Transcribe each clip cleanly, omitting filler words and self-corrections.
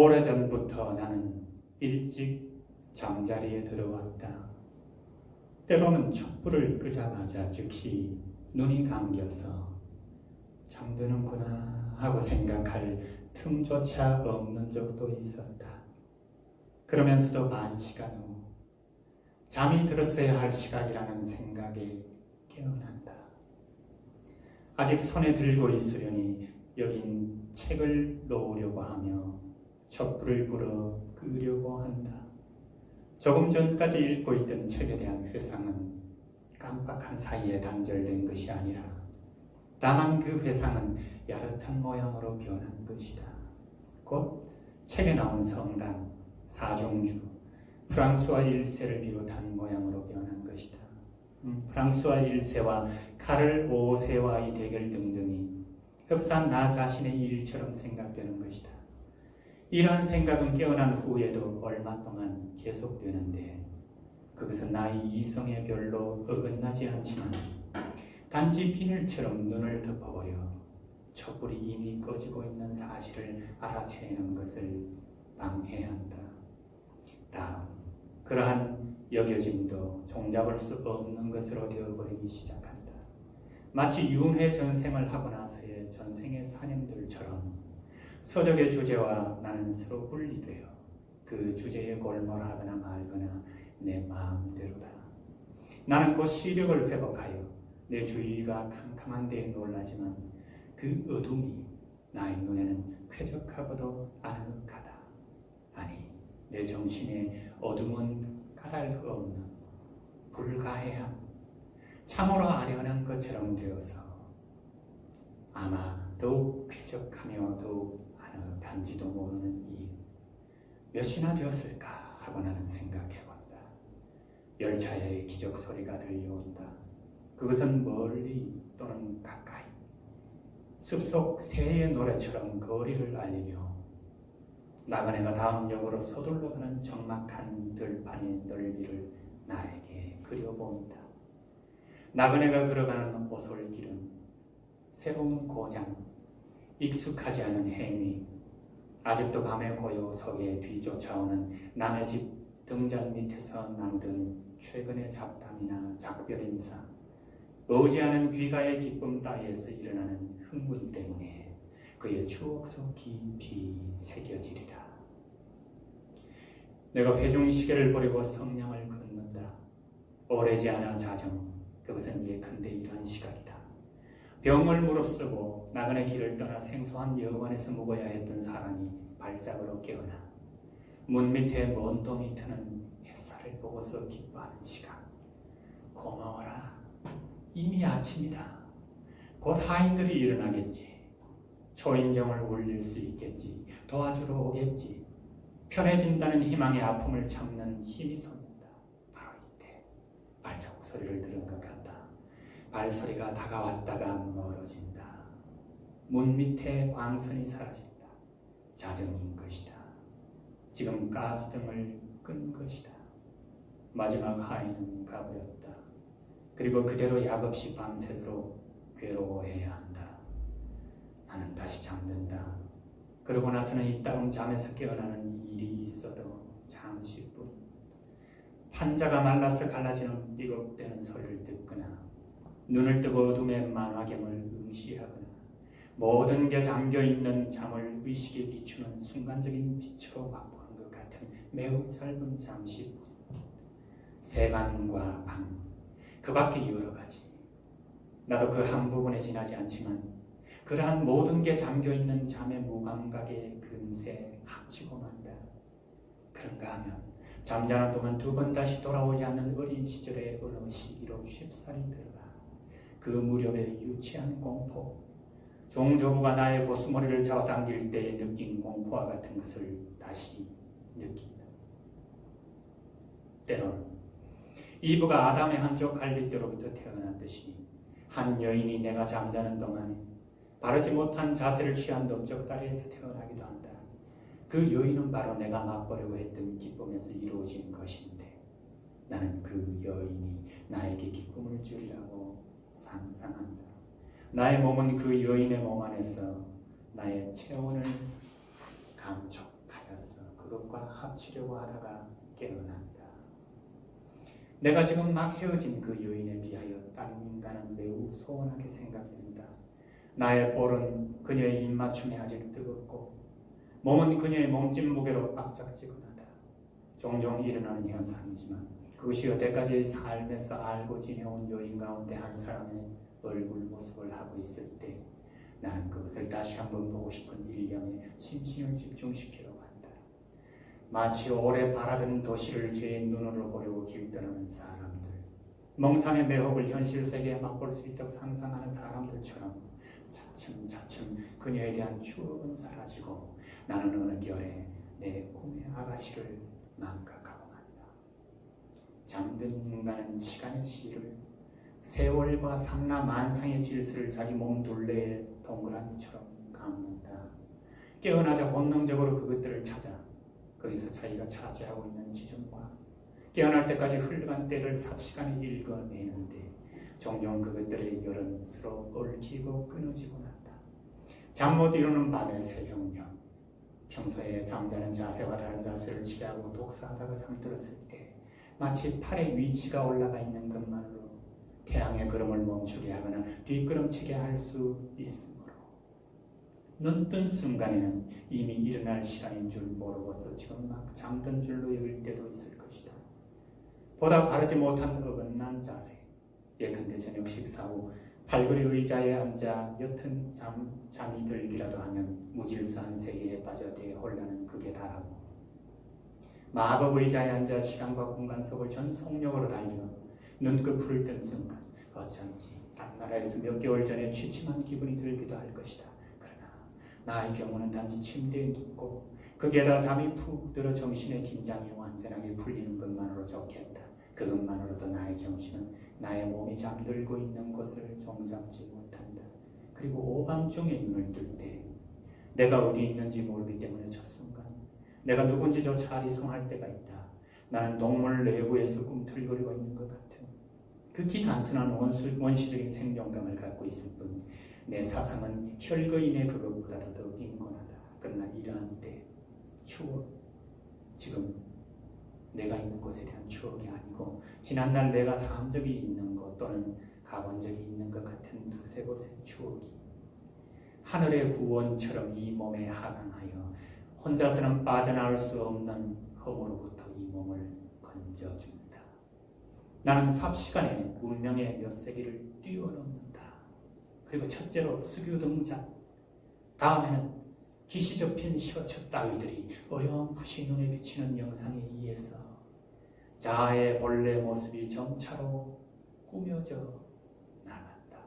오래전부터 나는 일찍 잠자리에 들어왔다. 때로는 촛불을 끄자마자 즉시 눈이 감겨서 잠드는구나 하고 생각할 틈조차 없는 적도 있었다. 그러면서도 반 시간 후 잠이 들었어야 할 시간이라는 생각에 깨어난다. 아직 손에 들고 있으려니 여긴 책을 놓으려고 하며 촛불을 불어 끄려고 한다. 조금 전까지 읽고 있던 책에 대한 회상은 깜빡한 사이에 단절된 것이 아니라 다만 그 회상은 야릇한 모양으로 변한 것이다. 곧 책에 나온 성간, 사중주, 프랑스와 1세를 비롯한 모양으로 변한 것이다. 프랑스와 1세와 카를 5세와의 대결 등등이 흡사한 나 자신의 일처럼 생각되는 것이다. 이러한 생각은 깨어난 후에도 얼마 동안 계속되는데 그것은 나의 이성에 별로 어긋나지 않지만 단지 비늘처럼 눈을 덮어버려 촛불이 이미 꺼지고 있는 사실을 알아채는 것을 방해한다. 다음, 그러한 여겨짐도 종잡을 수 없는 것으로 되어버리기 시작한다. 마치 윤회 전생을 하고 나서의 전생의 사념들처럼 서적의 주제와 나는 서로 분리되어 그 주제에 골몰하거나 말거나 내 마음대로다. 나는 곧 시력을 회복하여 내 주위가 캄캄한 데에 놀라지만 그 어둠이 나의 눈에는 쾌적하고도 아늑하다. 아니, 내 정신의 어둠은 까닭 없는 불가해함, 참으로 아련한 것처럼 되어서 아마 더욱 쾌적하며 더욱 아늑한지도 모르는 일, 몇이나 되었을까 하고 나는 생각해본다. 열차의 기적 소리가 들려온다. 그것은 멀리 또는 가까이 숲속 새의 노래처럼 거리를 알리며 나그네가 다음 역으로 서둘러 가는 적막한 들판의 넓이를 나에게 그려보인다. 나그네가 걸어가는 오솔길은 새로운 고장, 익숙하지 않은 행위, 아직도 밤의 고요 속에 뒤쫓아오는 남의 집 등잔 밑에서 나누던 최근의 잡담이나 작별 인사, 머지않은 귀가의 기쁨 따위에서 일어나는 흥분 때문에 그의 추억 속 깊이 새겨지리라. 내가 회중시계를 버리고 성냥을 긋는다. 오래지 않아 자정, 그것은 예컨대 이러한 시각이다. 병을 무릅쓰고 나그네 길을 떠나 생소한 여관에서 묵어야 했던 사람이 발작으로 깨어나 문 밑에 먼 동이 트는 햇살을 보고서 기뻐하는 시각. 고마워라. 이미 아침이다. 곧 하인들이 일어나겠지. 초인종을 울릴 수 있겠지. 도와주러 오겠지. 편해진다는 희망의 아픔을 참는 힘이 솟는다. 바로 이때 발자국 소리를 들은 것 같다. 발소리가 다가왔다가 멀어진다. 문 밑에 광선이 사라진다. 자정인 것이다. 지금 가스등을 끈 것이다. 마지막 하인은 가버렸다. 그리고 그대로 약없이 밤새도록 괴로워해야 한다. 나는 다시 잠든다. 그러고 나서는 이따금 잠에서 깨어나는 일이 있어도 잠시뿐. 판자가 말라서 갈라지는 삐걱대는 소리를 듣거나 눈을 뜨고 어둠의 만화경을 응시하거나 모든 게 잠겨있는 잠을 의식에 비추는 순간적인 빛으로 맛보는 것 같은 매우 짧은 잠시뿐. 세간과 방, 그 밖에 여러 가지. 나도 그 한 부분에 지나지 않지만 그러한 모든 게 잠겨있는 잠의 무감각에 금세 합치고 만다. 그런가 하면 잠자는 동안 두 번 다시 돌아오지 않는 어린 시절의 어느 시기로 쉽사리 들어가 그 무렵의 유치한 공포, 종조부가 나의 보수머리를 잡아당길 때에 느낀 공포와 같은 것을 다시 느낀다. 때로는 이브가 아담의 한쪽 갈빗대로부터 태어났듯이 한 여인이 내가 잠자는 동안에 바르지 못한 자세를 취한 넓적다리에서 태어나기도 한다. 그 여인은 바로 내가 맛보려고 했던 기쁨에서 이루어진 것인데 나는 그 여인이 나에게 기쁨을 주리라고 상상한다. 나의 몸은 그 여인의 몸 안에서 나의 체온을 감촉, 가였어. 그것과 합치려고 하다가 깨어난다. 내가 지금 막 헤어진 그 여인에 비하여 다른 인간은 매우 소원하게 생각된다. 나의 볼은 그녀의 입맞춤에 아직 뜨겁고 몸은 그녀의 몸집 무게로 빡짝지근하다. 종종 일어나는 현상이지만 그것이 여태까지 삶에서 알고 지내온 여인 가운데 한 사람의 얼굴 모습을 하고 있을 때 나는 그것을 다시 한번 보고 싶은 일념에 심신을 집중시키려고 한다. 마치 오래 바라던 도시를 제 눈으로 보려고 길 떠나는 사람들, 멍상의 매혹을 현실 세계에 맛볼 수 있다고 상상하는 사람들처럼 차츰차츰 그녀에 대한 추억은 사라지고 나는 어느 결에 내 꿈의 아가씨를 망각하고 만다. 잠든 인간은 시간의 시를, 세월과 삼라 만상의 질서를 자기 몸 둘레에 동그라미처럼 감는다. 깨어나자 본능적으로 그것들을 찾아 거기서 자기가 차지하고 있는 지점과 깨어날 때까지 흘러간 때를 삽시간에 읽어내는데 종종 그것들의 열은 서로 얽히고 끊어지고 난다. 잠 못 이루는 밤의 새벽녘, 평소에 잠자는 자세와 다른 자세를 취하고 독서하다가 잠들었을 때 마치 팔의 위치가 올라가 있는 것만으로 태양의 걸음을 멈추게 하거나 뒷걸음치게 할 수 있으므로 눈뜬 순간에는 이미 일어날 시간인 줄 모르고서 지금 막 잠든 줄로 여길 때도 있을 것이다. 보다 바르지 못한 어긋난 자세, 예컨대 저녁 식사 후 팔걸이 의자에 앉아 옅은 잠이 들기라도 하면 무질서한 세계에 빠져 대혼란은 극에 달하고 마법 의자에 앉아 시간과 공간 속을 전속력으로 달려 눈꺼풀을 뜬 순간 어쩐지 딴 나라에서 몇 개월 전에 취침한 기분이 들기도 할 것이다. 그러나 나의 경우는 단지 침대에 눕고 거기에다 잠이 푹 들어 정신의 긴장이 완전하게 풀리는 것만으로 좋겠다. 그것만으로도 나의 정신은 나의 몸이 잠들고 있는 곳을 종잡지 못한다. 그리고 오밤중에 눈을 뜰 때 내가 어디 있는지 모르기 때문에 첫 순간 내가 누군지조차 아리송할 때가 있다. 나는 동물 내부에서 꿈틀거리고 있는 것 같은 극히 단순한 원시적인 생존감을 갖고 있을 뿐 내 사상은 혈거인의 그것보다도 더 빈곤하다. 그러나 이러한 때 추억, 지금 내가 있는 곳에 대한 추억이 아니고 지난날 내가 산 적이 있는 곳 또는 가본 적이 있는 것 같은 두세 곳의 추억이 하늘의 구원처럼 이 몸에 하강하여 혼자서는 빠져나올 수 없는 험으로부터 이 몸을 건져준다. 나는 삽시간에 문명의 몇 세기를 뛰어넘는다. 그리고 첫째로 석유 등장, 다음에는 기시 접힌 셔츠 따위들이 어렴풋이 눈에 비치는 영상에 의해서 자아의 본래 모습이 점차로 꾸며져 나간다.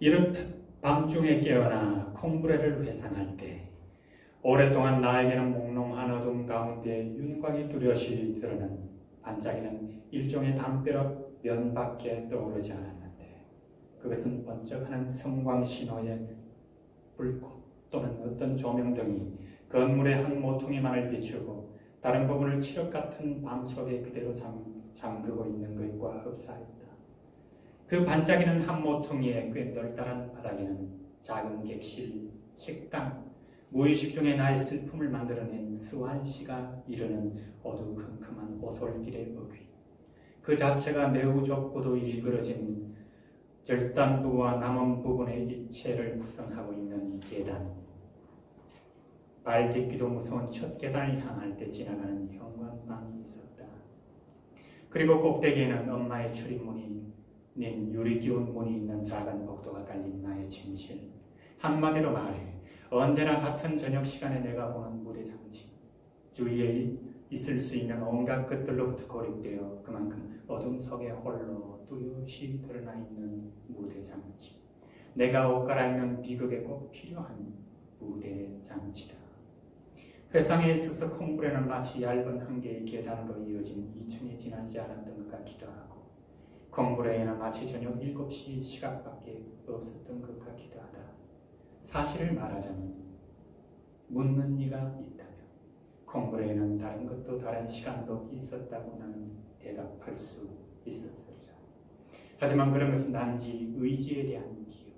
이렇듯 밤중에 깨어나 콩브레를 회상할 때 오랫동안 나에게는 몽롱한 어둠 가운데 윤곽이 뚜렷이 드러난 반짝이는 일종의 담벼락 면밖에 떠오르지 않았는데 그것은 번쩍하는 성광신호의 불꽃 또는 어떤 조명등이 건물의 한 모퉁이만을 비추고 다른 부분을 칠흑 같은 밤 속에 그대로 잠그고 있는 것과 흡사했다. 그 반짝이는 한 모퉁이의 꽤 널따란 바닥에는 작은 객실, 식당, 무의식 중에 나의 슬픔을 만들어낸 스완시가 이르는 어두컴컴한 오솔길의 어귀, 그 자체가 매우 좁고도 일그러진 절단부와 남은 부분의 입체를 구성하고 있는 계단, 발 딛기도 무서운 첫 계단을 향할 때 지나가는 현관방이 있었다. 그리고 꼭대기에는 엄마의 출입문이 낸 유리 기운 문이 있는 작은 복도가 달린 나의 침실. 한마디로 말해 언제나 같은 저녁 시간에 내가 보는 무대 장치. 주위에 있을 수 있는 온갖 것들로부터 고립되어 그만큼 어둠 속에 홀로 뚜렷이 드러나 있는 무대 장치. 내가 옷 갈아입는 비극에 꼭 필요한 무대 장치다. 회상에 있어서 콩불에는 마치 얇은 한 개의 계단으로 이어진 2층에 지나지 않았던 것 같기도 하고, 콩불에는 마치 저녁 7시 시각밖에 없었던 것 같기도 하다. 사실을 말하자면 묻는 이가 있다면 콩불에는 다른 것도 다른 시간도 있었다고 나는 대답할 수 있었으리라. 하지만 그런 것은 단지 의지에 대한 기억,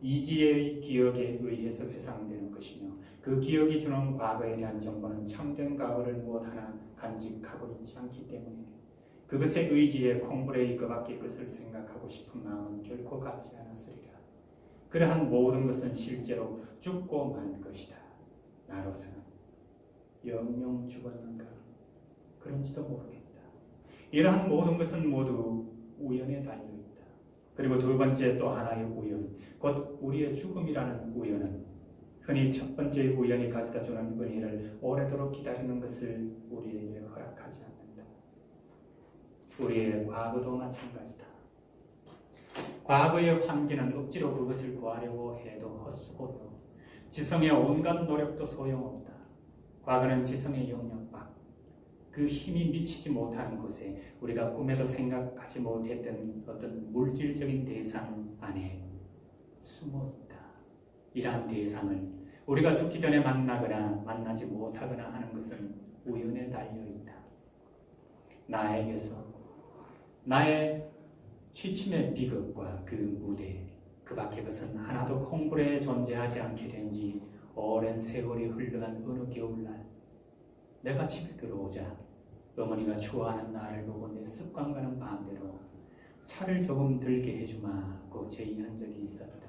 이지의 기억에 의해서 회상되는 것이며 그 기억이 주는 과거에 대한 정보는 참된 과거를 무엇 하나 간직하고 있지 않기 때문에 그것의 의지에 콩불에 그밖에 것을 생각하고 싶은 마음은 결코 갖지 않았으리라. 그러한 모든 것은 실제로 죽고 만 것이다. 나로서는 영영 죽었는가 그런지도 모르겠다. 이러한 모든 것은 모두 우연에 달려있다. 그리고 두 번째 또 하나의 우연, 곧 우리의 죽음이라는 우연은 흔히 첫 번째 우연이 가져다주는 은혜를 오래도록 기다리는 것을 우리에게 허락하지 않는다. 우리의 과거도 마찬가지다. 과거의 환기는 억지로 그것을 구하려고 해도 헛수고요. 지성의 온갖 노력도 소용없다. 과거는 지성의 영역 밖, 그 힘이 미치지 못하는 곳에 우리가 꿈에도 생각하지 못했던 어떤 물질적인 대상 안에 숨어 있다. 이러한 대상을 우리가 죽기 전에 만나거나 만나지 못하거나 하는 것은 우연에 달려있다. 나에게서 나의 취침의 비극과 그 무대, 그 밖의 것은 하나도 콩불에 존재하지 않게 된 지 오랜 세월이 흘러간 어느 겨울날, 내가 집에 들어오자 어머니가 좋아하는 나를 보고 내 습관과는 반대로 차를 조금 들게 해주마고 제의한 적이 있었다.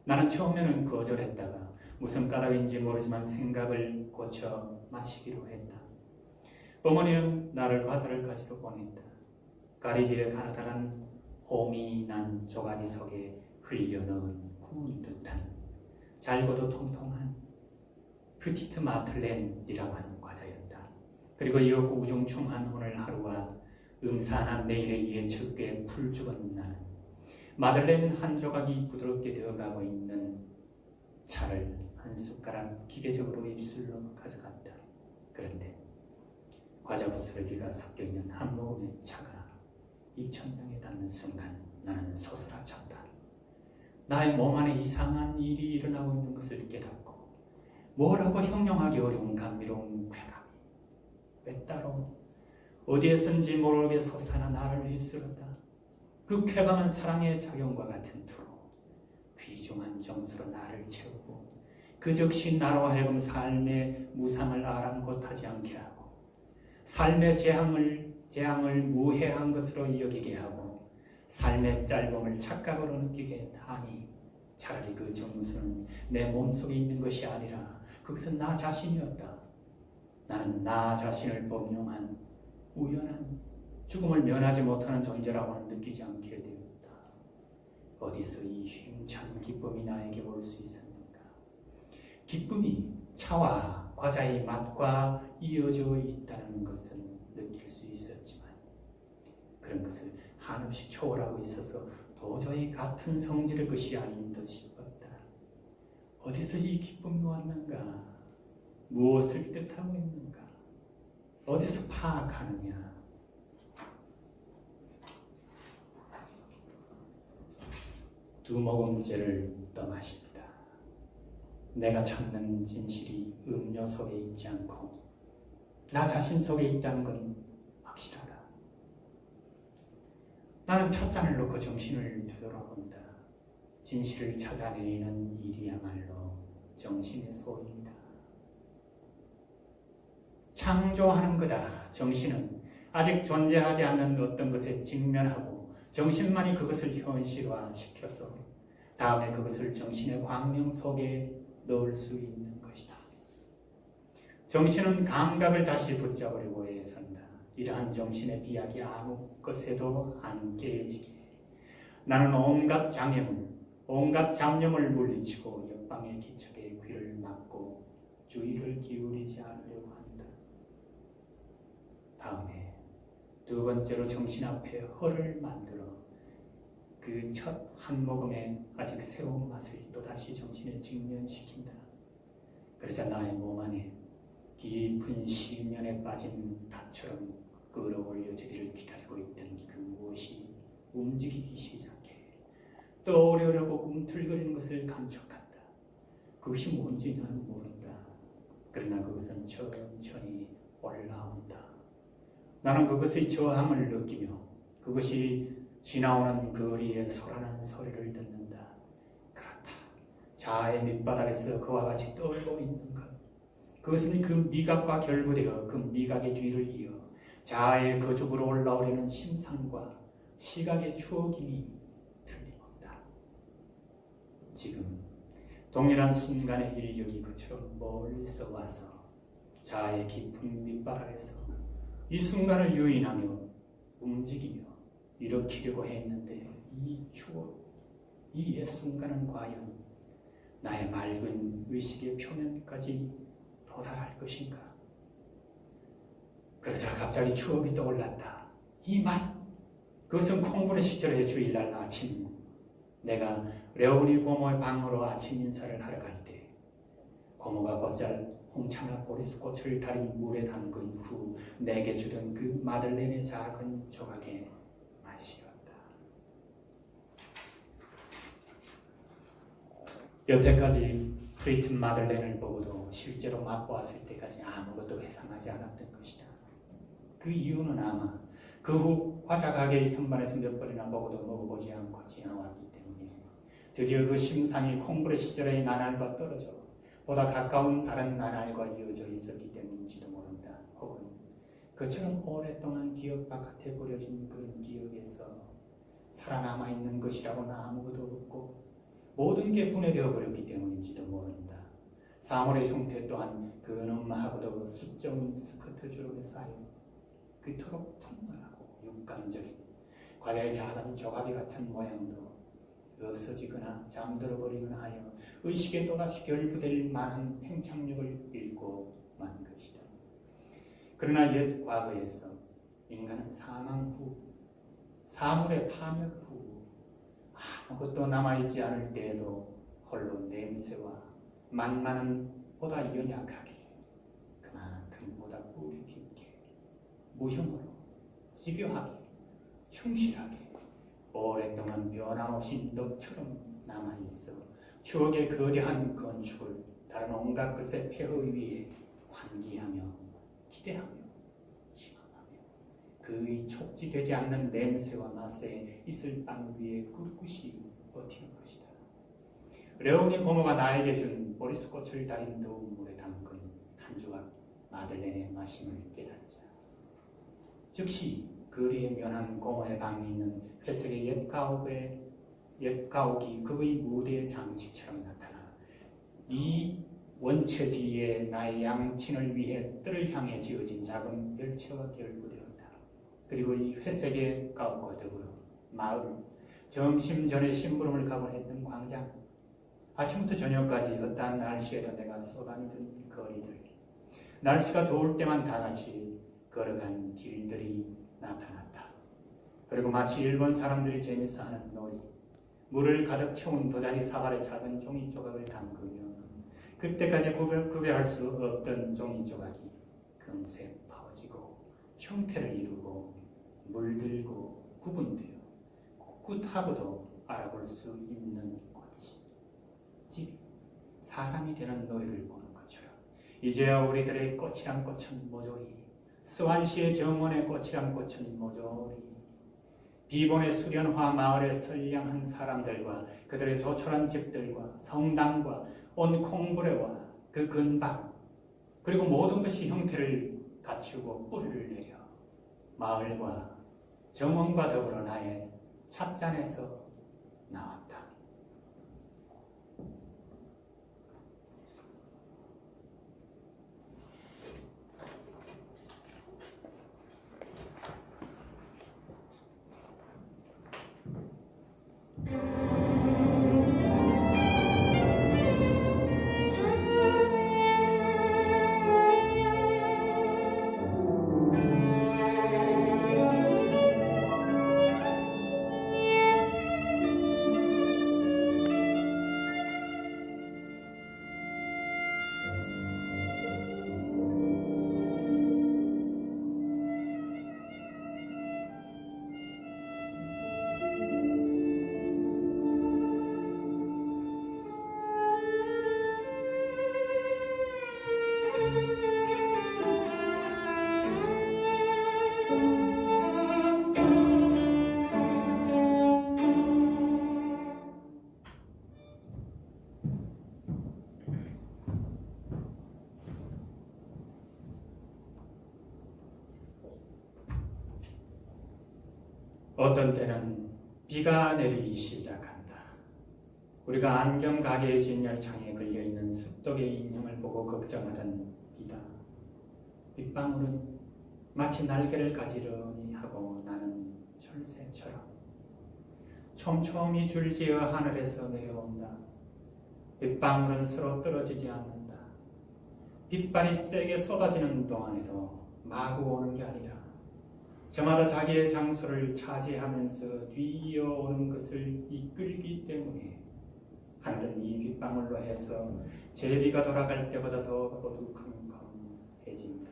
나는 처음에는 거절했다가 무슨 까닭인지 모르지만 생각을 고쳐 마시기로 했다. 어머니는 나를 과자를 가지러 보냈다. 가리비에 가느다란 홈이 난 조가비 속에 흘려넣은 구운 듯한 잘고도 통통한 프티트 마틀렌이라고 하는 과자였다. 그리고 이었고 우중충한 오늘 하루와 음산한 내일의 예측에 풀죽은 나는 마들렌 한 조각이 부드럽게 되어가고 있는 차를 한 숟가락 기계적으로 입술로 가져갔다. 그런데 과자 부스러기가 섞여있는 한 모금의 차가 입천장에 닿는 순간 나는 소스라쳤다. 나의 몸 안에 이상한 일이 일어나고 있는 것을 깨닫고 뭐라고 형용하기 어려운 감미로운 쾌감이 왜 따로 어디에선지 모르게 솟아나 나를 휩쓸었다. 그 쾌감은 사랑의 작용과 같은 투로 귀중한 정수로 나를 채우고 그 즉시 나로 하여금 삶의 무상을 아랑곳하지 않게 하고 삶의 재앙을 무해한 것으로 여기게 하고 삶의 짧음을 착각으로 느끼게 했다니, 차라리 그 정수는 내 몸속에 있는 것이 아니라 그것은 나 자신이었다. 나는 나 자신을 범용한 우연한 죽음을 면하지 못하는 존재라고는 느끼지 않게 되었다. 어디서 이 힘찬 기쁨이 나에게 올 수 있었는가? 기쁨이 차와 과자의 맛과 이어져 있다는 것은 느낄 수 있었지만 그런 것을 한없이 초월하고 있어서 도저히 같은 성질의 것이 아닌 듯 싶었다. 어디서 이 기쁨이 왔는가? 무엇을 뜻하고 있는가? 어디서 파악하느냐? 두 모금째를 떠마십니다. 내가 찾는 진실이 음료 속에 있지 않고 나 자신 속에 있다는 건 확실하다. 나는 찻잔을 놓고 정신을 되돌아본다. 진실을 찾아내는 일이야말로 정신의 소임이다. 창조하는 거다. 정신은 아직 존재하지 않는 어떤 것에 직면하고 정신만이 그것을 현실화시켜서 다음에 그것을 정신의 광명 속에 넣을 수 있는 것이다. 정신은 감각을 다시 붙잡으려고 애쓴다. 이러한 정신의 비약이 아무 것에도 안 깨지게 나는 온갖 장애물, 온갖 잡념을 물리치고 옆방의 기척에 귀를 막고 주의를 기울이지 않으려고 한다. 다음에 두 번째로 정신 앞에 허를 만들어 그 첫 한 모금에 아직 새로운 맛을 또다시 정신에 직면시킨다. 그러자 나의 몸 안에 깊은 심연에 빠진 닷처럼 끌어올려지기를 기다리고 있던 그 무엇이 움직이기 시작해 떠오르려고 꿈틀거리는 것을 감촉한다. 그것이 뭔지 나는 모른다. 그러나 그것은 천천히 올라온다. 나는 그것의 저항을 느끼며 그것이 지나오는 거리에 소란한 소리를 듣는다. 그렇다. 자아의 밑바닥에서 그와 같이 떨고 있는 것. 그것은 그 미각과 결부되어 그 미각의 뒤를 이어 자아의 거죽으로 올라오려는 심상과 시각의 추억임이 틀림없다. 지금 동일한 순간의 인력이 그처럼 멀리서 와서 자아의 깊은 밑바닥에서 이 순간을 유인하며 움직이며 일으키려고 했는데 이 추억, 이 옛 순간은 과연 나의 맑은 의식의 표면까지 도달할 것인가? 그러자 갑자기 추억이 떠올랐다. 이 맛! 그것은 콩부레 시절의 주일날 아침 내가 레오니 고모의 방으로 아침 인사를 하러 갈 때 고모가 곧잘 홍차나 보리스꽃을 달인 물에 담근 후 내게 주던 그 마들렌의 작은 조각의 맛이었다. 여태까지 프리튼 마들렌을 보고도 실제로 맛보았을 때까지 아무것도 회상하지 않았던 것이다. 그 이유는 아마 그 후 화자 가게의 선반에서 몇 번이나 먹어도 먹어보지 않고 지나왔기 때문에 드디어 그 심상이 콩부레 시절의 나날과 떨어져 보다 가까운 다른 나날과 이어져 있었기 때문인지도 모른다. 혹은 그처럼 오랫동안 기억 바깥에 버려진 그런 기억에서 살아남아 있는 것이라고는 아무것도 없고 모든 게 분해되어 버렸기 때문인지도 모른다. 사물의 형태 또한 근엄하고도 숫정은 스커트 주름에 쌓여 그토록 풍부하고 육감적인 과자의 작은 조각이 같은 모양도 없어지거나 잠들어버리거나 하여 의식에 또다시 결부될 만한 팽창력을 잃고 만 것이다. 그러나 옛 과거에서 인간은 사망 후, 사물의 파멸 후 아무것도 남아있지 않을 때에도 홀로 냄새와 맛만은 보다 연약하게 그만큼 보다 뿌리 깊게 무형으로 집요하게 충실하게 오랫동안 변함없이 넋처럼 남아있어 추억의 거대한 건축을 다른 온갖 것의 폐허 위에 환기하며 기대하며 희망하며 그의 촉지되지 않는 냄새와 맛에 있을 빵 위에 꿋꿋이 버티는 것이다. 레오니 고모가 나에게 준 보리스꽃을 달인 더운 물에 담근 한 조각 마들렌의 맛임을 깨닫자 즉시 거리에 면한 고모의 방에 있는 회색의 옛 가옥이 그의 무대의 장치처럼 나타나 이 원체 뒤에 나의 양친을 위해 뜰을 향해 지어진 작은 별채와 결부되었다. 그리고 이 회색의 가옥과 더불어 마을, 점심 전에 심부름을 가곤 했던 광장, 아침부터 저녁까지 어떠한 날씨에도 내가 쏘다니던 거리들, 날씨가 좋을 때만 다 같이 걸어간 길들이 나타났다. 그리고 마치 일본 사람들이 재밌어 하는 놀이, 물을 가득 채운 도자기 사발에 작은 종이 조각을 담그며 그때까지 구별할 수 없던 종이 조각이 금세 퍼지고 형태를 이루고 물들고 구분되어 꿋꿋하고도 알아볼 수 있는 꽃이 집, 사람이 되는 놀이를 보는 것처럼 이제야 우리들의 꽃이란 꽃은 모조리 스완시의 정원의 꽃이란 꽃은 모조리 비본의 수련화 마을에 선량한 사람들과 그들의 조촐한 집들과 성당과 온 콩부레와 그 근방 그리고 모든 것이 형태를 갖추고 뿌리를 내려 마을과 정원과 더불어 나의 찻잔에서 나왔다. 어떤 때는 비가 내리기 시작한다. 우리가 안경 가게의 진열창에 걸려있는 습독의 인형을 보고 걱정하던 비다. 빗방울은 마치 날개를 가지려니 하고 나는 철새처럼 촘촘히 줄지어 하늘에서 내려온다. 빗방울은 서로 떨어지지 않는다. 빗발이 세게 쏟아지는 동안에도 마구 오는 게 아니라 저마다 자기의 장소를 차지하면서 뒤이어오는 것을 이끌기 때문에 하늘은 이 빗방울로 해서 제비가 돌아갈 때보다 더 어두컴컴해진다.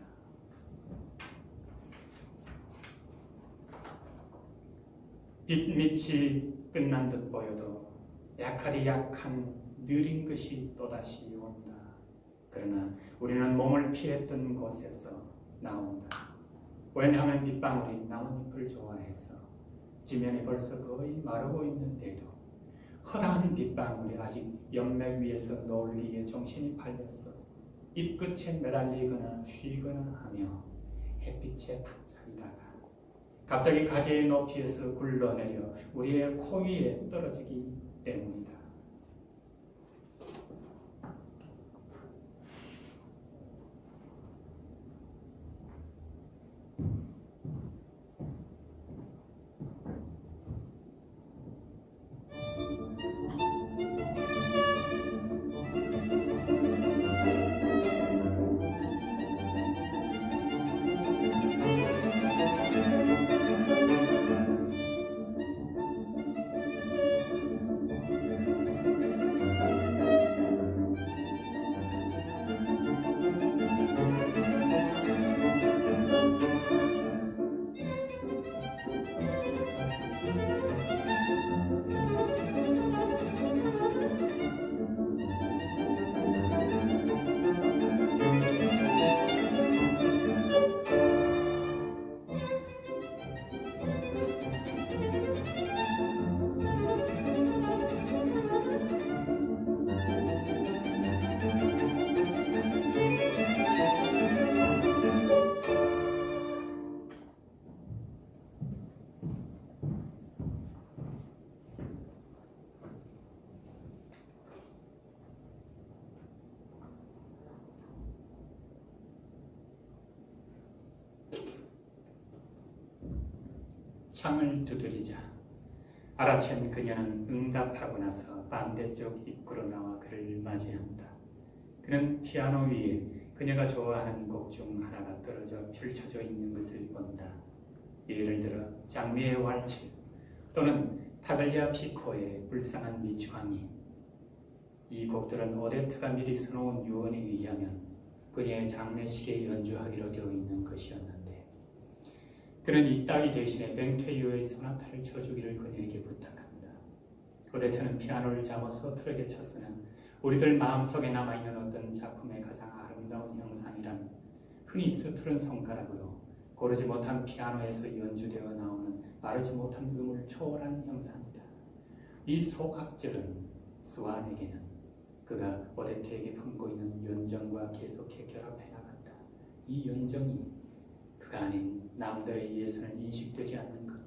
빛밑이 끝난 듯 보여도 약하디 약한 느린 것이 또다시 온다. 그러나 우리는 몸을 피했던 곳에서 나온다. 왜냐하면 빗방울이 나뭇잎을 좋아해서 지면이 벌써 거의 마르고 있는데도 허다한 빗방울이 아직 연맥 위에서 놀기에 정신이 팔렸어 잎끝에 매달리거나 쉬거나 하며 햇빛에 반짝이다가 갑자기 가지의 높이에서 굴러내려 우리의 코 위에 떨어지기 때문이다. 창을 두드리자 알아챈 그녀는 응답하고 나서 반대쪽 입구로 나와 그를 맞이한다. 그는 피아노 위에 그녀가 좋아하는 곡 중 하나가 떨어져 펼쳐져 있는 것을 본다. 예를 들어 장미의 왈츠 또는 타글리아 피코의 불쌍한 미치광이. 이 곡들은 오데트가 미리 써놓은 유언에 의하면 그녀의 장례식에 연주하기로 되어 있는 것이었는데 그는 이 따위 대신에 뱅케이오의 소나타를 쳐주기를 그녀에게 부탁한다. 오데트는 피아노를 잡아서 트랙에 쳤으나 우리들 마음속에 남아있는 어떤 작품의 가장 아름다운 형상이란 흔히 서투른 손가락으로 고르지 못한 피아노에서 연주되어 나오는 마르지 못한 음을 초월한 형상이다. 이 소악절은 스완에게는 그가 오데트에게 품고 있는 연정과 계속해 결합해 나간다. 이 연정이 그가 아닌 남들에 의해서는 인식되지 않는 것,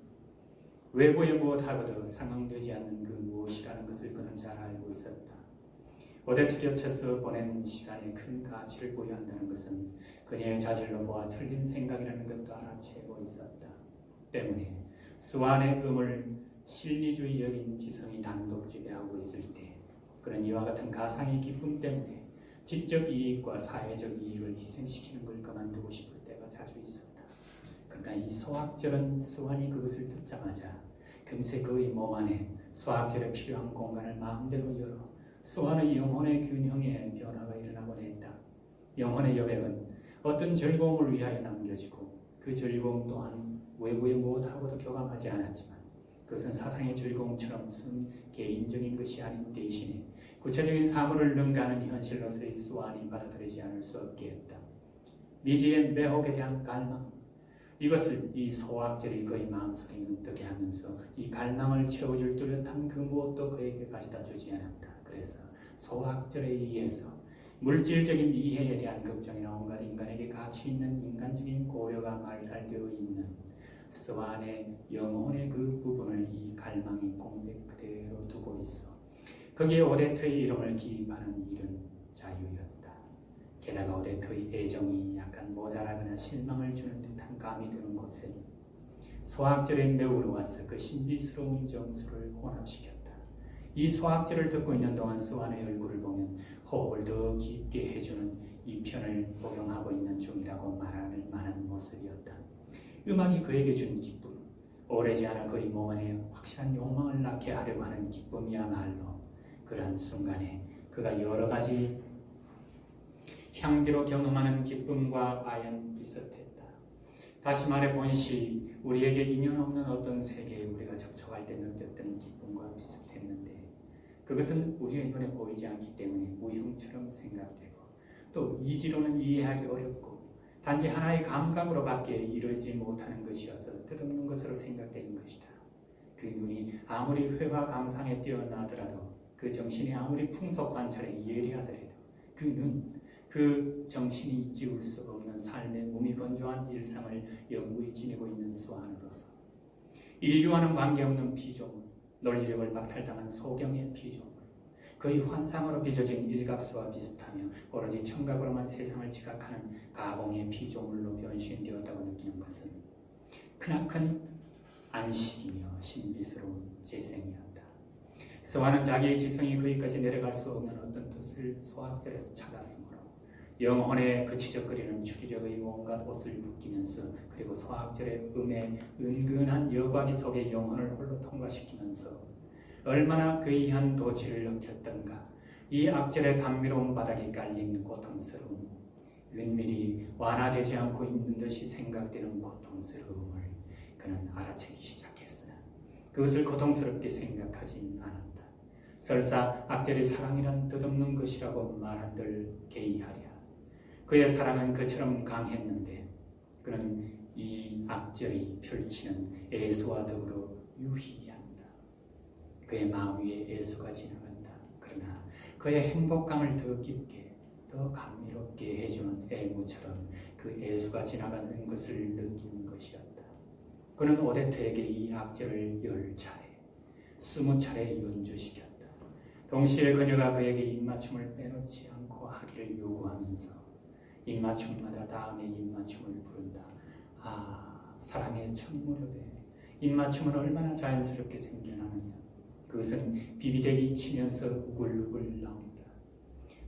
외부에 무엇하고도 상응되지 않는 그 무엇이라는 것을 그는 잘 알고 있었다. 오데트 곁에서 보낸 시간에 큰 가치를 부여한다는 것은 그녀의 자질로 보아 틀린 생각이라는 것도 알아채고 있었다. 때문에 스완의 음을 실리주의적인 지성이 단독 지배하고 있을 때 그는 이와 같은 가상의 기쁨 때문에 지적 이익과 사회적 이익을 희생시키는 걸 그만두고 싶을 때가 자주 있었다. 그러나 이 소학절은 스완이 그것을 듣자마자 금세 그의 몸 안에 소학절에 필요한 공간을 마음대로 열어 스완의 영혼의 균형에 변화가 일어나곤 했다. 영혼의 여백은 어떤 즐거움을 위하여 남겨지고 그 즐거움 또한 외부의 무엇하고도 교감하지 않았지만 그것은 사상의 즐거움처럼 순 개인적인 것이 아닌 대신에 구체적인 사물을 능가하는 현실로서의 스완이 받아들이지 않을 수 없게 했다. 미지의 매혹에 대한 갈망, 이것을 이 소학절이 그의 마음속에 눈뜨게 하면서 이 갈망을 채워줄 뚜렷한 그 무엇도 그에게 가져다 주지 않았다. 그래서 소학절에 의해서 물질적인 이해에 대한 걱정이나 온갖 인간에게 가치 있는 인간적인 고려가 말살되어 있는 스완의 영혼의 그 부분을 이 갈망이 공백 그대로 두고 있어 거기에 오데트의 이름을 기입하는 일은 자유였다. 게다가 오데트의 애정이 약간 모자라거나 실망을 주는 듯한 감이 드는 곳에 소학절에 매우 어려워서 그 신비스러운 정수를 혼합시켰다. 이 소학절을 듣고 있는 동안 스완의 얼굴을 보면 호흡을 더 깊게 해주는 이 편을 복용하고 있는 중이라고 말할 만한 모습이었다. 음악이 그에게 준 기쁨, 오래지 않아 그의 몸 안에 확실한 욕망을 낳게 하려고 하는 기쁨이야말로 그러한 순간에 그가 여러 가지 향기로 경험하는 기쁨과 과연 비슷했다. 다시 말해 본시 우리에게 인연 없는 어떤 세계에 우리가 접촉할 때 느꼈던 기쁨과 비슷했는데 그것은 우리의 눈에 보이지 않기 때문에 무형처럼 생각되고 또 이지로는 이해하기 어렵고 단지 하나의 감각으로밖에 이루어지지 못하는 것이어서 뜻없는 것으로 생각되는 것이다. 그 눈이 아무리 회화 감상에 뛰어나더라도 그 정신이 아무리 풍속 관찰에 예리하더라도 그 눈, 그 정신이 지울 수 없는 삶의 무미건조한 일상을 영구히 지니고 있는 스완으로서 인류와는 관계없는 피조물, 논리력을 박탈당한 소경의 피조물, 그의 환상으로 빚어진 일각수와 비슷하며 오로지 청각으로만 세상을 지각하는 가공의 피조물로 변신되었다고 느끼는 것은 크나큰 안식이며 신비스러운 재생이었다. 스완은 자기의 지성이 거기까지 내려갈 수 없는 어떤 뜻을 소학절에서 찾았으므로 영혼에 그치적거리는 추리력의 온갖 옷을 벗기면서 그리고 소학절의 음의 은근한 여과기 속의 영혼을 홀로 통과시키면서 얼마나 괴이한 도취를 느꼈던가. 이 악절의 감미로운 바닥에 깔린 고통스러움, 은밀히 완화되지 않고 있는 듯이 생각되는 고통스러움을 그는 알아채기 시작했으나 그것을 고통스럽게 생각하진 않았다. 설사 악절의 사랑이란 뜻없는 것이라고 말한들 게이하랴. 그의 사랑은 그처럼 강했는데 그는 이 악절이 펼치는 애수와 더불어 유희한다. 그의 마음 위에 애수가 지나간다. 그러나 그의 행복감을 더 깊게, 더 감미롭게 해주는 애무처럼 그 애수가 지나가는 것을 느끼는 것이었다. 그는 오데트에게 이 악절을 10차례, 20차례 연주시켰다. 동시에 그녀가 그에게 입맞춤을 빼놓지 않고 하기를 요구하면서 입맞춤마다 다음에 입맞춤을 부른다. 아, 사랑의 첫 무렵에 입맞춤은 얼마나 자연스럽게 생겨나느냐. 그것은 비비대기 치면서 우글우글 나온다.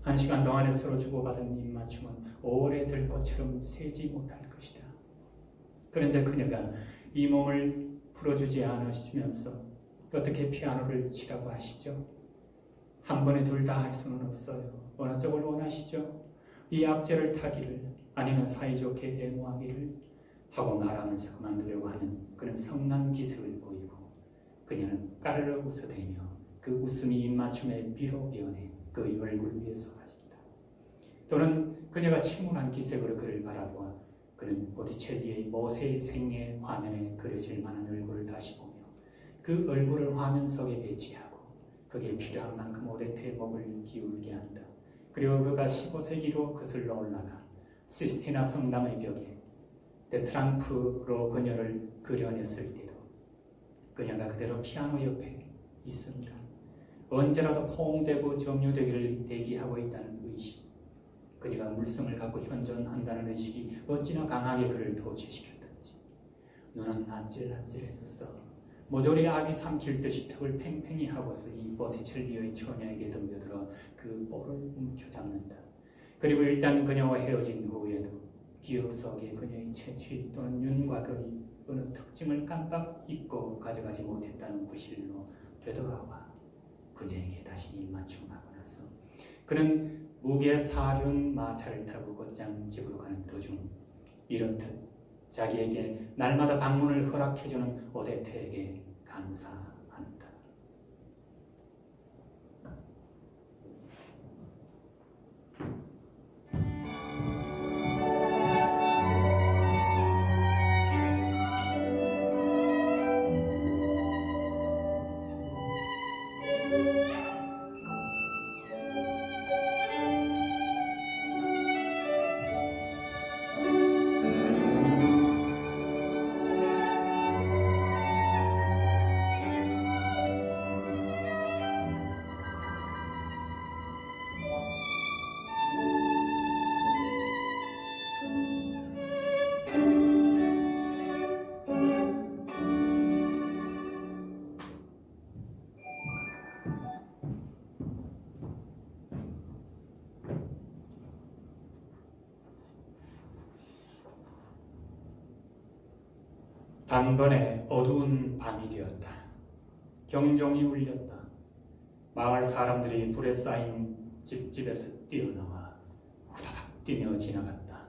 1시간 동안에 서로 주고받은 입맞춤은 오래 들꽃처럼 새지 못할 것이다. 그런데 그녀가 이 몸을 풀어주지 않으시면서 어떻게 피아노를 치라고 하시죠? 한 번에 둘 다 할 수는 없어요. 어느 쪽을 원하시죠? 이 악재를 타기를 아니면 사이좋게 애무하기를 하고 말하면서 그만두려고 하는 그런 성난 기색을 보이고 그녀는 까르르 웃어대며 그 웃음이 입맞춤의 비로 변해 그의 얼굴 위에 쏟아진다. 또는 그녀가 침울한 기색으로 그를 바라보아 그는 보티첼리의 모세의 생애 화면에 그려질 만한 얼굴을 다시 보며 그 얼굴을 화면 속에 배치하고 그게 필요한 만큼 오데트의 목을 기울게 한다. 그리고 그가 15세기로 거슬러 올라가 시스티나 성당의 벽에 데트랑프로 그녀를 그려냈을 때도 그녀가 그대로 피아노 옆에 있습니다. 언제라도 포옹되고 점유되기를 대기하고 있다는 의식, 그녀가 물성을 갖고 현존한다는 의식이 어찌나 강하게 그를 도취시켰던지. 눈은 아찔아찔해졌어. 모조리 아기 삼킬 듯이 턱을 팽팽히 하고서 이 보티첼리의 처녀에게 덤벼들어 그 볼을 움켜잡는다. 그리고 일단 그녀와 헤어진 후에도 기억 속에 그녀의 채취 또는 윤곽의 어느 특징을 깜빡 잊고 가져가지 못했다는 구실로 되돌아와 그녀에게 다시 입맞춤하고 나서 그는 무게사륜 마차를 타고 곧장 집으로 가는 도중 이렇듯 자기에게 날마다 방문을 허락해주는 오데트에게 감사한다. 단번에 어두운 밤이 되었다. 경종이 울렸다. 마을 사람들이 불에 쌓인 집집에서 뛰어나와 후다닥 뛰며 지나갔다.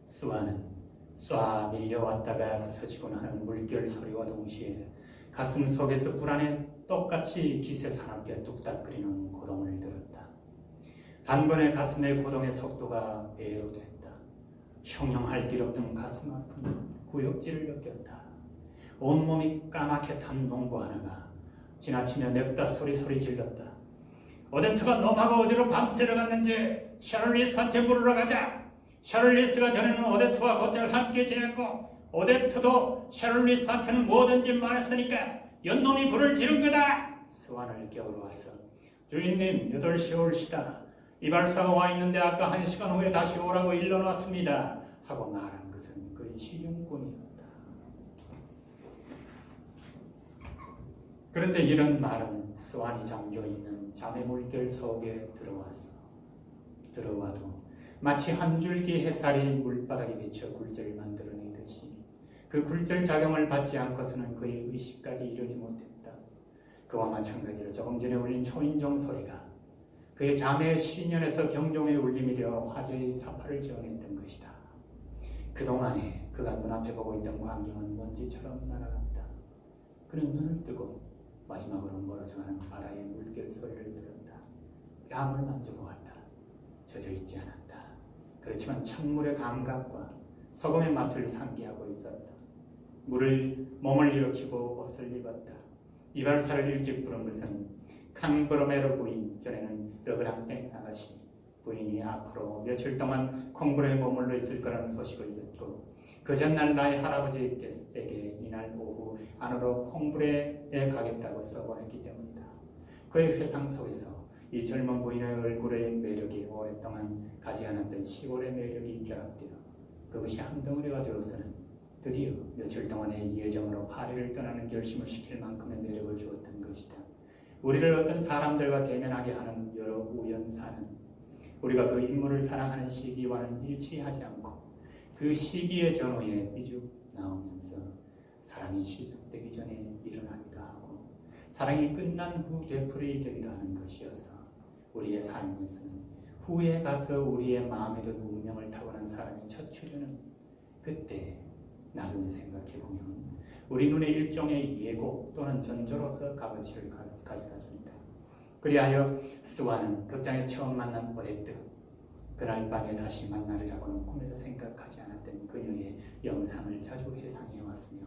스와는 쏴 밀려왔다가 부서지고 나는 물결 소리와 동시에 가슴 속에서 불안에 똑같이 기세 사납게 뚝딱거리는 고동을 들었다. 단번에 가슴의 고동의 속도가 배로 됐다. 형용할 길 없던 가슴 아픈 구역질을 느꼈다. 온몸이 까맣게 탄 농부 하나가 지나치며 냅다 소리 질렀다. 오덴트가 놈하고 어디로 밤새러 갔는지 샤를리스한테 물으러 가자. 샤를리스가 전에는 오데트와 곧잘 함께 지냈고 오데트도 샤를리스한테는 뭐든지 말했으니까 연놈이 불을 지른 거다. 스완을 깨우러왔어. 주인님 8시에 올시다. 이발사가 와 있는데 아까 1시간 후에 다시 오라고 일러놨습니다. 하고 말한 것은 그의 시중군이었다. 그런데 이런 말은 스완이 잠겨있는 잠의 물결 속에 들어왔어. 들어와도 마치 한 줄기 햇살이 물바닥에 비쳐 굴절을 만들어내듯이 그 굴절 작용을 받지 않고서는 그의 의식까지 이르지 못했다. 그와 마찬가지로 조금 전에 울린 초인종 소리가 그의 잠의 신연에서 경종의 울림이 되어 화제의 사파를 지어냈던 것이다. 그동안에 그가 눈앞에 보고 있던 광경은 먼지처럼 날아갔다. 그는 눈을 뜨고 마지막으로 멀어져가는 바다의 물결 소리를 들었다. 뺨을 만져보았다. 젖어있지 않았다. 그렇지만 찬물의 감각과 소금의 맛을 상기하고 있었다. 몸을 일으키고 옷을 입었다. 이발사를 일찍 부른 것은 캉브로메르 부인, 전에는 르그랑땡 아가씨 부인이 앞으로 며칠 동안 콩브레에 머물러 있을 거라는 소식을 듣고 그 전날 나의 할아버지에게 이날 오후 안으로 콩브레에 가겠다고 써보냈기 때문이다. 그의 회상 속에서 이 젊은 부인의 얼굴의 매력이 오랫동안 가지 않았던 시골의 매력이 결합되어 그것이 한 덩어리가 되어서는 드디어 며칠 동안의 예정으로 파리를 떠나는 결심을 시킬 만큼의 매력을 주었던 것이다. 우리를 어떤 사람들과 대면하게 하는 여러 우연사는 우리가 그 인물을 사랑하는 시기와는 일치하지 않고 그 시기의 전후에 삐죽 나오면서 사랑이 시작되기 전에 일어나기도 하고 사랑이 끝난 후 되풀이되기도 하는 것이어서 우리의 삶에서는 후에 가서 우리의 마음에 든 운명을 타고난 사람이 첫 출현은 그때 나중에 생각해보면 우리 눈에 일종의 예고 또는 전조로서 값어치를 가져다 줍니다. 그리하여 스와는 극장에서 처음 만난 오데트, 그날 밤에 다시 만나리라고는 꿈에도 생각하지 않았던 그녀의 영상을 자주 회상해왔으며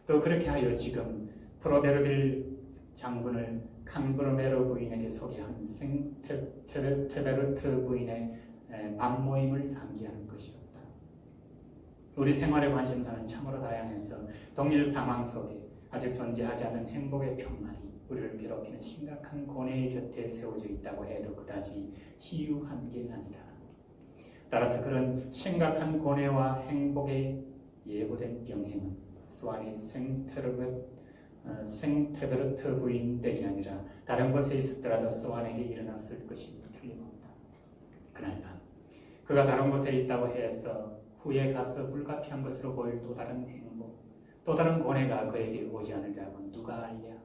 또 그렇게 하여 지금 프로베르빌 장군을 캉브르메르 부인에게 소개한 테베르트 부인의 밤모임을 상기하는 것이었다. 우리 생활의 관심사는 참으로 다양해서 동일 상황 속에 아직 존재하지 않는 행복의 편말이 우리를 괴롭히는 심각한 고뇌의 곁에 세워져 있다고 해도 그다지 희유한 게 아니다. 따라서 그런 심각한 고뇌와 행복에 예고된 병행은 스완이 생테베르트 부인 댁이 아니라 다른 곳에 있었더라도 스완에게 일어났을 것이 틀림없다. 그날 밤 그가 다른 곳에 있다고 해서 후에 가서 불가피한 것으로 보일 또 다른 행복, 또 다른 고뇌가 그에게 오지 않으리라고 누가 알랴.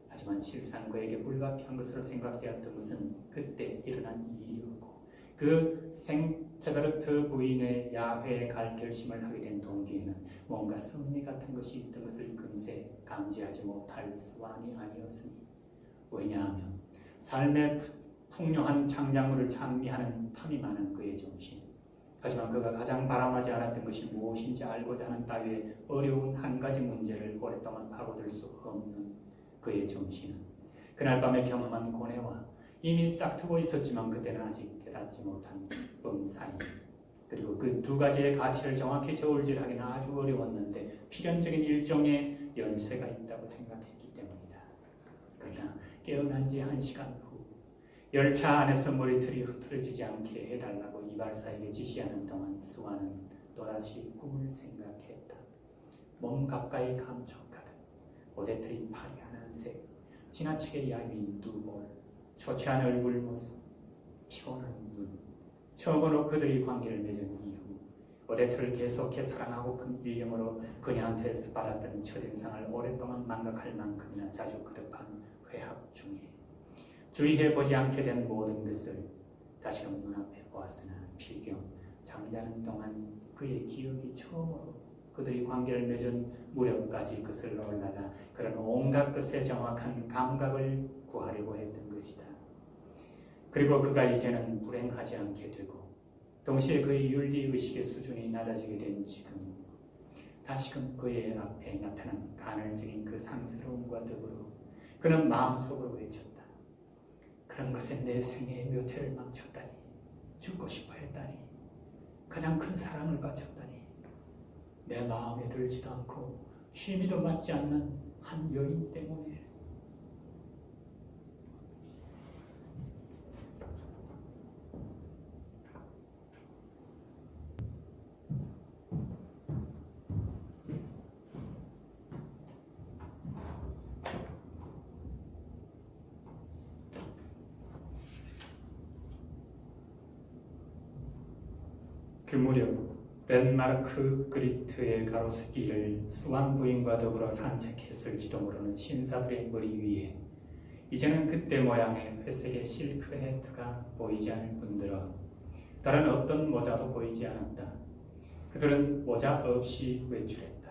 하지만 실상 그에게 불가피한 것으로 생각되었던 것은 그때 일어난 일이었고 그 생테베르트 부인의 야회에 갈 결심을 하게 된 동기에는 뭔가 섭리 같은 것이 있던 것을 금세 감지하지 못할 스완이 아니었으니, 왜냐하면 삶의 풍요한 창작물을 찬미하는 탐이 많은 그의 정신, 하지만 그가 가장 바람하지 않았던 것이 무엇인지 알고자 하는 따위의 어려운 한 가지 문제를 오랫동안 파고들 수 없는 그의 정신은 그날 밤에 경험한 고뇌와 이미 싹트고 있었지만 그때는 아직 깨닫지 못한 기쁨 사이, 그리고 그 두 가지의 가치를 정확히 저울질하기는 아주 어려웠는데 필연적인 일종의 연쇄가 있다고 생각했기 때문이다. 그러나 깨어난 지 1시간 후 열차 안에서 머리털이 흐트러지지 않게 해달라고 이발사에게 지시하는 동안 스완은 또다시 꿈을 생각했다. 몸 가까이 감촉하듯 오데트의 파리한 색, 지나치게 얇은 두 볼, 초췌한 얼굴 모습, 피곤한 눈, 처음으로 그들이 관계를 맺은 이후 오데트를 계속해 사랑하고픈 일념으로 그녀한테 받았던 첫인상을 오랫동안 망각할 만큼이나 자주 거듭한 회합 중에 주의해보지 않게 된 모든 것을 다시금 눈앞에 보았으나 필경 잠자는 동안 그의 기억이 처음으로 그들이 관계를 맺은 무렵까지 거슬러 올라가 그런 온갖 것에 정확한 감각을 구하려고 했던 것이다. 그리고 그가 이제는 불행하지 않게 되고 동시에 그의 윤리의식의 수준이 낮아지게 된 지금 다시금 그의 앞에 나타난 간헐적인 그 상스러움과 더불어 그는 마음속으로 외쳤다. 그런 것에 내 생애의 몇 해를 망쳤다니, 죽고 싶어 했다니, 가장 큰 사랑을 바쳤다니, 내 마음에 들지도 않고 취미도 맞지 않는 한 여인 때문에. 그 무렵 덴마르크 그리트의 가로수길을 스완 부인과 더불어 산책했을지도 모르는 신사들의 머리 위에 이제는 그때 모양의 회색의 실크 해트가 보이지 않을 뿐더러 다른 어떤 모자도 보이지 않았다. 그들은 모자 없이 외출했다.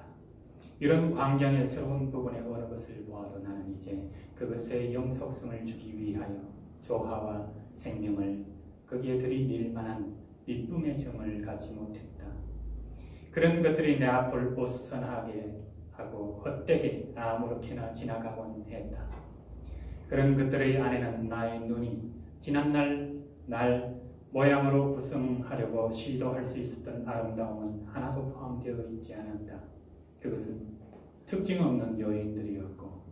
이런 광경의 새로운 부분의 어느 것을 보아도 나는 이제 그것의 영속성을 주기 위하여 조화와 생명을 거기에 들이밀 만한 기쁨의 정을 갖지 못했다. 그런 것들이 내 앞을 오수선하게 하고 헛되게 아무렇게나 지나가곤 했다. 그런 것들의 안에는 나의 눈이 지난날 날 모양으로 구성하려고 시도할 수 있었던 아름다움은 하나도 포함되어 있지 않았다. 그것은 특징 없는 여인들이었고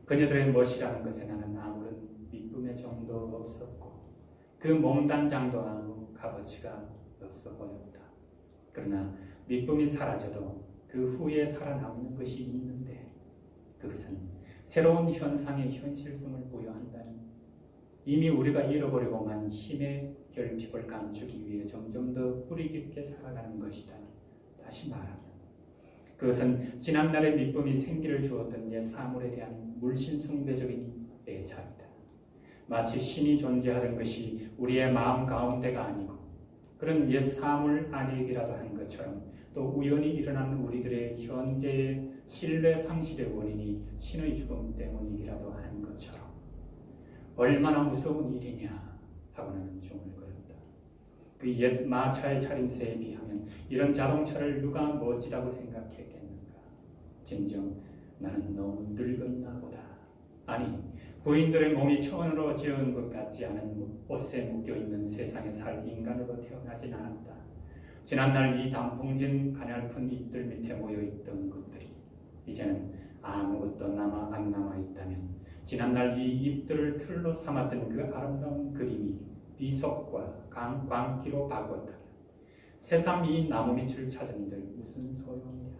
그녀들의 멋이라는 것에 나는 아무런 미쁨의 정도 없었고 그 몸단장도 아무 값어치가 없어 보였다. 그러나 미쁨이 사라져도 그 후에 살아남는 것이 있는데 그것은 새로운 현상의 현실성을 부여한다는 이미 우리가 잃어버리고만 힘의 결핍을 감추기 위해 점점 더 뿌리 깊게 살아가는 것이다. 다시 말하면 그것은 지난날의 미쁨이 생기를 주었던 옛 사물에 대한 물신숭배적인 애착이다. 마치 신이 존재하던 것이 우리의 마음 가운데가 아니고 그런 옛 사물 안이기라도 한 것처럼 또 우연히 일어난 우리들의 현재의 신뢰 상실의 원인이 신의 죽음 때문이기라도 한 것처럼 얼마나 무서운 일이냐 하고 나는 중얼거렸다. 그 옛 마차의 차림새에 비하면 이런 자동차를 누가 멋지다고 생각했겠는가. 진정 나는 너무 늙었나 보다. 아니 부인들의 몸이 천으로 지은 것 같지 않은 옷에 묶여있는 세상에 살 인간으로 태어나진 않았다. 지난날 이 단풍진 가냘픈 잎들 밑에 모여있던 것들이 이제는 아무것도 안 남아 있다면 지난날 이 잎들을 틀로 삼았던 그 아름다운 그림이 비석과 광기로 바꿨다면 새삼 이 나무밑을 찾은들 무슨 소용이냐.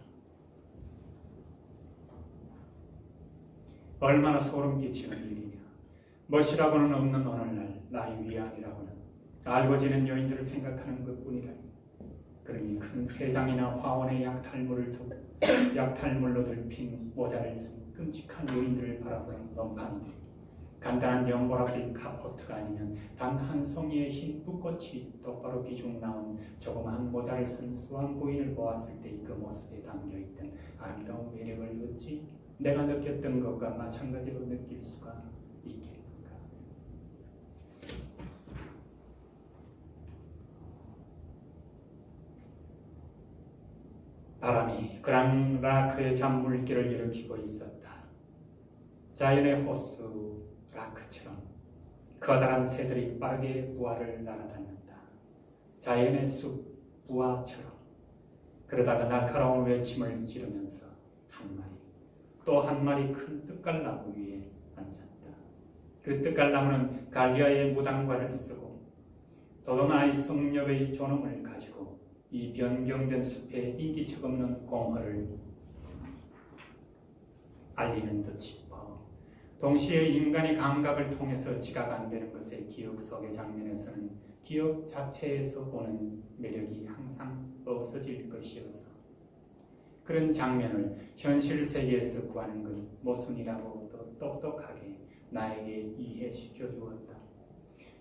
얼마나 소름 끼치는 일이냐. 멋이라고는 없는 오늘날 나의 위안이라고는 알고 지낸 여인들을 생각하는 것뿐이라니. 그러니 큰 세장이나 화원의 약탈물로 들핀 모자를 쓴 끔찍한 여인들을 바라보는 넌팡이들이 간단한 연보라빛 카포트가 아니면 단 한 송이의 흰 붓꽃이 똑바로 비중 나온 조그마한 모자를 쓴 수한 부인을 보았을 때 그 모습에 담겨있던 아름다운 매력을 어찌 내가 느꼈던 것과 마찬가지로 느낄 수가 있겠는가. 바람이 그랑라크의 잔물길을 일으키고 있었다. 자연의 호수 라크처럼 커다란 새들이 빠르게 부하를 날아다녔다. 자연의 숲 부하처럼. 그러다가 날카로운 외침을 지르면서 한 마리 또 한 마리 큰 뜻갈나무 위에 앉았다. 그 뜻갈나무는 갈리아의 무당과를 쓰고 도도나의 성렵의 존엄을 가지고 이 변경된 숲의 인기척 없는 공허를 알리는 듯 싶어 동시에 인간의 감각을 통해서 지각 안 되는 것의 기억 속의 장면에서는 기억 자체에서 오는 매력이 항상 없어질 것이어서 그런 장면을 현실 세계에서 구하는 건 모순이라고 더 똑똑하게 나에게 이해시켜 주었다.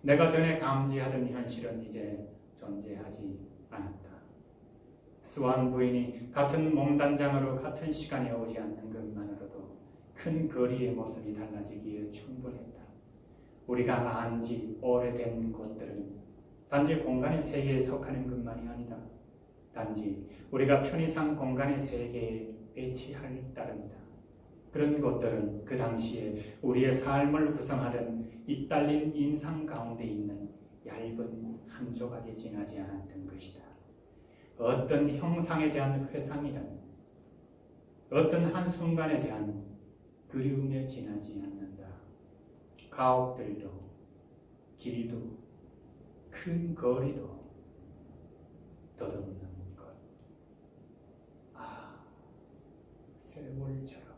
내가 전에 감지하던 현실은 이제 존재하지 않았다. 스완 부인이 같은 몸단장으로 같은 시간에 오지 않는 것만으로도 큰 거리의 모습이 달라지기에 충분했다. 우리가 안지 오래된 곳들은 단지 공간의 세계에 속하는 것만이 아니다. 단지 우리가 편의상 공간의 세계에 배치할 따름이다. 그런 곳들은 그 당시에 우리의 삶을 구성하던 잇달린 인상 가운데 있는 얇은 한 조각에 지나지 않았던 것이다. 어떤 형상에 대한 회상이란 어떤 한순간에 대한 그리움에 지나지 않는다. 가옥들도 길도 큰 거리도 덧없는 것. 세월처럼